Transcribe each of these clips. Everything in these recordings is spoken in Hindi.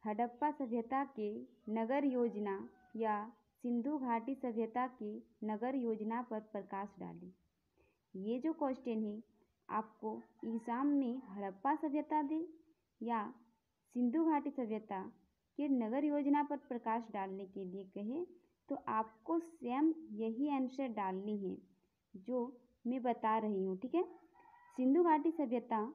हड़प्पा सभ्यता के नगर योजना या सिंधु घाटी सभ्यता के नगर योजना पर प्रकाश डालें। ये जो क्वेश्चन है आपको एग्जाम में हड़प्पा सभ्यता दे या सिंधु घाटी सभ्यता के नगर योजना पर प्रकाश डालने के लिए कहे तो आपको सेम यही आंसर डालनी है जो मैं बता रही हूँ, ठीक है। सिंधु घाटी सभ्यता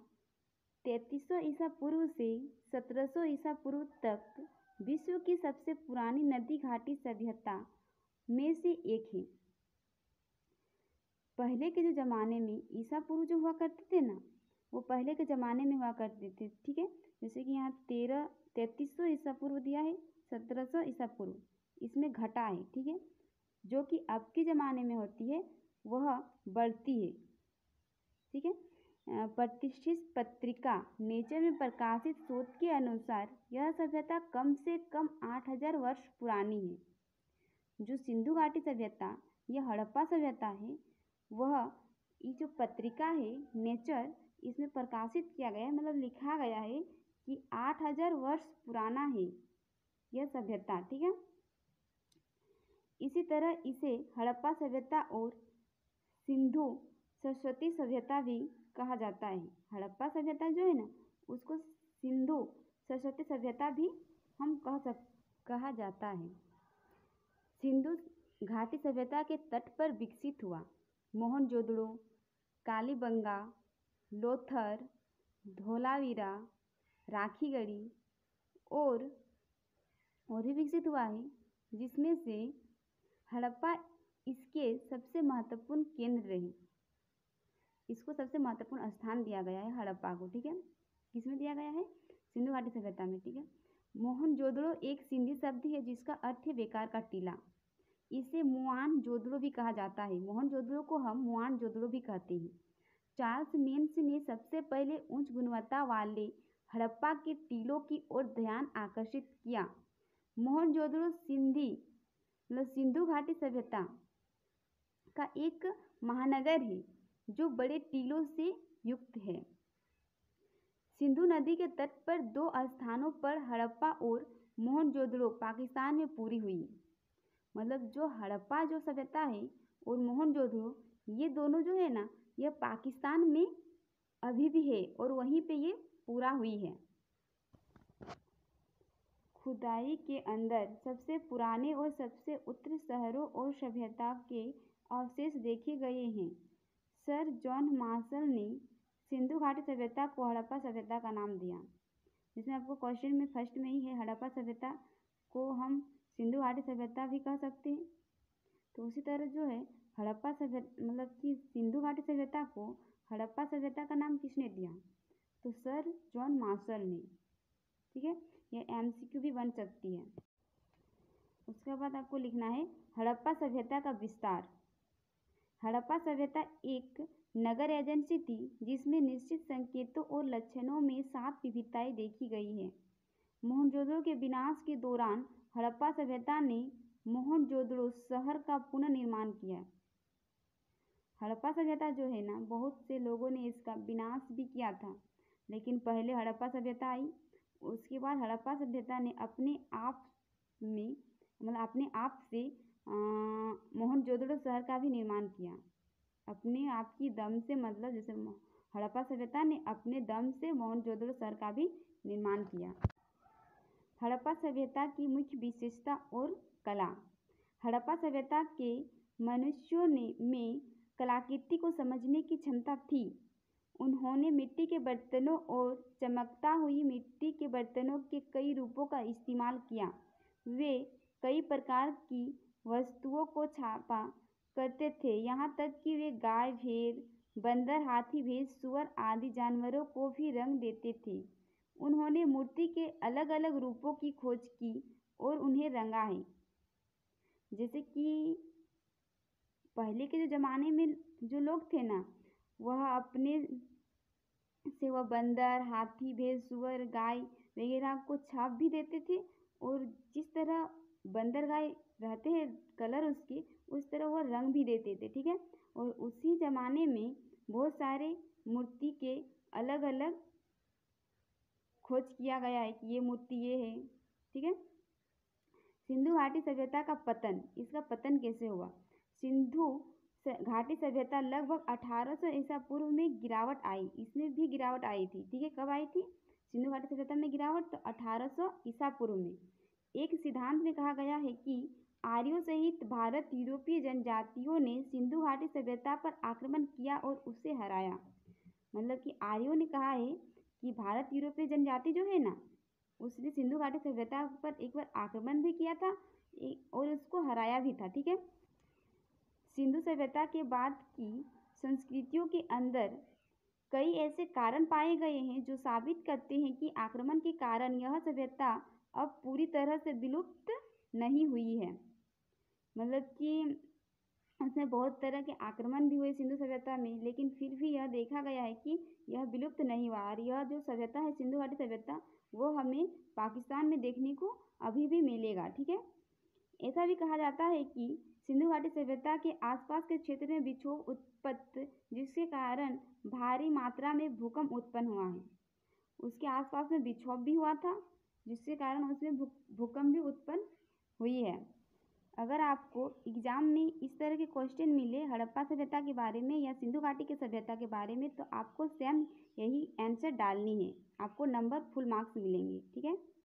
3300 ईसा पूर्व से 1700 ईसा पूर्व तक विश्व की सबसे पुरानी नदी घाटी सभ्यता में से एक है। पहले के जो ज़माने में ईसा पूर्व जो हुआ करते थे ना, वो पहले के ज़माने में हुआ करते थे, ठीक है। जैसे कि यहाँ 3300 ईसा पूर्व दिया है, 1700 ईसा पूर्व, इसमें घटा है, ठीक है। जो कि अब के ज़माने में होती है वह बढ़ती है, ठीक है। प्रतिष्ठित पत्रिका नेचर में प्रकाशित शोध के अनुसार यह सभ्यता कम से कम 8000 वर्ष पुरानी है। जो सिंधु घाटी सभ्यता या हड़प्पा सभ्यता है वह ये जो पत्रिका है नेचर, इसमें प्रकाशित किया गया है, मतलब लिखा गया है कि 8000 वर्ष पुराना है यह सभ्यता, ठीक है। इसी तरह इसे हड़प्पा सभ्यता और सिंधु सरस्वती सभ्यता भी कहा जाता है। हड़प्पा सभ्यता जो है ना उसको सिंधु सरस्वती सभ्यता भी हम कहा जाता है। सिंधु घाटी सभ्यता के तट पर विकसित हुआ मोहनजोदड़ो, कालीबंगा, लोथर, धोलावीरा, राखीगढ़ी और भी विकसित हुआ है, जिसमें से हड़प्पा इसके सबसे महत्वपूर्ण केंद्र रहे। इसको सबसे महत्वपूर्ण स्थान दिया गया है हड़प्पा को, ठीक है। किसमें दिया गया है? सिंधु घाटी सभ्यता में, ठीक है। मोहनजोदड़ो एक सिंधी शब्द है जिसका अर्थ है बेकार का टीला। इसे मुआनजोदड़ो भी कहा जाता है। मोहनजोदड़ो को हम मुआनजोदड़ो भी कहते हैं। चार्ल्स मेंस ने सबसे पहले उच्च गुणवत्ता वाले हड़प्पा के टीलों की ओर ध्यान आकर्षित किया। मोहनजोदड़ो सिंधु घाटी सभ्यता का एक महानगर है जो बड़े टीलों से युक्त है। सिंधु नदी के तट पर 2 स्थानों पर हड़प्पा और मोहनजोदड़ो पाकिस्तान में पूरी हुई। मतलब जो हड़प्पा जो सभ्यता है और मोहनजोदड़ो ये दोनों जो है ना यह पाकिस्तान में अभी भी है और वहीं पे ये पूरा हुई है। खुदाई के अंदर सबसे पुराने और सबसे उत्तम शहरों और सभ्यता के अवशेष देखे गए हैं। सर जॉन मार्शल ने सिंधु घाटी सभ्यता को हड़प्पा सभ्यता का नाम दिया। जिसमें आपको क्वेश्चन में फर्स्ट में ही है हड़प्पा सभ्यता को हम सिंधु घाटी सभ्यता भी कह सकते हैं। तो उसी तरह जो है हड़प्पा सभ्यता मतलब कि सिंधु घाटी सभ्यता को हड़प्पा सभ्यता का नाम किसने दिया? तो सर जॉन मार्शल ने, ठीक है। यह MCQ भी बन सकती है। उसके बाद आपको लिखना है हड़प्पा सभ्यता का विस्तार। हड़प्पा सभ्यता एक नगर एजेंसी थी जिसमें निश्चित संकेतों और लक्षणों में 7 विविधताएं देखी गई है। मोहनजोदड़ो के विनाश के दौरान हड़प्पा सभ्यता ने मोहनजोदड़ो शहर का पुनर्निर्माण किया। हड़प्पा सभ्यता जो है ना बहुत से लोगों ने इसका विनाश भी किया था, लेकिन पहले हड़प्पा सभ्यता आई। उसके बाद हड़प्पा सभ्यता ने अपने आप से मोहनजोदड़ो शहर का भी निर्माण किया। अपने आप की दम से, मतलब जैसे हड़प्पा सभ्यता ने अपने दम से मोहनजोदड़ो शहर का भी निर्माण किया। हड़प्पा सभ्यता की मुख्य विशेषता और कला। हड़प्पा सभ्यता के मनुष्यों में कलाकृति को समझने की क्षमता थी। उन्होंने मिट्टी के बर्तनों और चमकता हुई मिट्टी के बर्तनों के कई रूपों का इस्तेमाल किया। वे कई प्रकार की वस्तुओं को छापा करते थे, यहाँ तक कि वे गाय, भेड़, बंदर, हाथी, भैंस, सुअर आदि जानवरों को भी रंग देते थे। उन्होंने मूर्ति के अलग अलग रूपों की खोज की और उन्हें रंगा है। जैसे कि पहले के जो ज़माने में जो लोग थे ना वह अपने से वह बंदर, हाथी, भैंस, सुअर, गाय वगैरह को छाप भी देते थे और जिस तरह बंदर, गाय रहते हैं कलर उसके, उस तरह वह रंग भी देते थे, ठीक है। और उसी ज़माने में बहुत सारे मूर्ति के अलग अलग खोज किया गया है कि ये मूर्ति ये है, ठीक है। सिंधु घाटी सभ्यता का पतन, इसका पतन कैसे हुआ? सिंधु घाटी सभ्यता लगभग 1800 ईसा पूर्व में गिरावट आई, इसमें भी गिरावट आई थी, ठीक है। कब आई थी सिंधु घाटी सभ्यता में गिरावट? तो 1800 ईसा पूर्व में। एक सिद्धांत में कहा गया है कि आर्यों सहित भारत यूरोपीय जनजातियों ने सिंधु घाटी सभ्यता पर आक्रमण किया और उसे हराया। मतलब कि आर्यों ने कहा है कि भारत यूरोपीय जनजाति जो है ना, उसने सिंधु घाटी सभ्यता पर एक बार आक्रमण भी किया था और उसको हराया भी था, ठीक है। सिंधु सभ्यता के बाद की संस्कृतियों के अंदर कई ऐसे कारण पाए गए हैं जो साबित करते हैं कि आक्रमण के कारण यह सभ्यता अब पूरी तरह से विलुप्त नहीं हुई है। मतलब कि उसमें बहुत तरह के आक्रमण भी हुए सिंधु सभ्यता में, लेकिन फिर भी यह देखा गया है कि यह विलुप्त नहीं हुआ। और यह जो सभ्यता है सिंधु घाटी सभ्यता, वो हमें पाकिस्तान में देखने को अभी भी मिलेगा, ठीक है। ऐसा भी कहा जाता है कि सिंधु घाटी सभ्यता के आसपास के क्षेत्र में विक्षोभ उत्पन्न, जिसके कारण भारी मात्रा में भूकंप उत्पन्न हुआ है। उसके आसपास में विक्षोभ भी हुआ था, जिसके कारण उसमें भूकंप भी उत्पन्न हुई है। अगर आपको एग्जाम में इस तरह के क्वेश्चन मिले हड़प्पा सभ्यता के बारे में या सिंधु घाटी की सभ्यता के बारे में, तो आपको सेम यही आंसर डालनी है, आपको नंबर फुल मार्क्स मिलेंगे, ठीक है।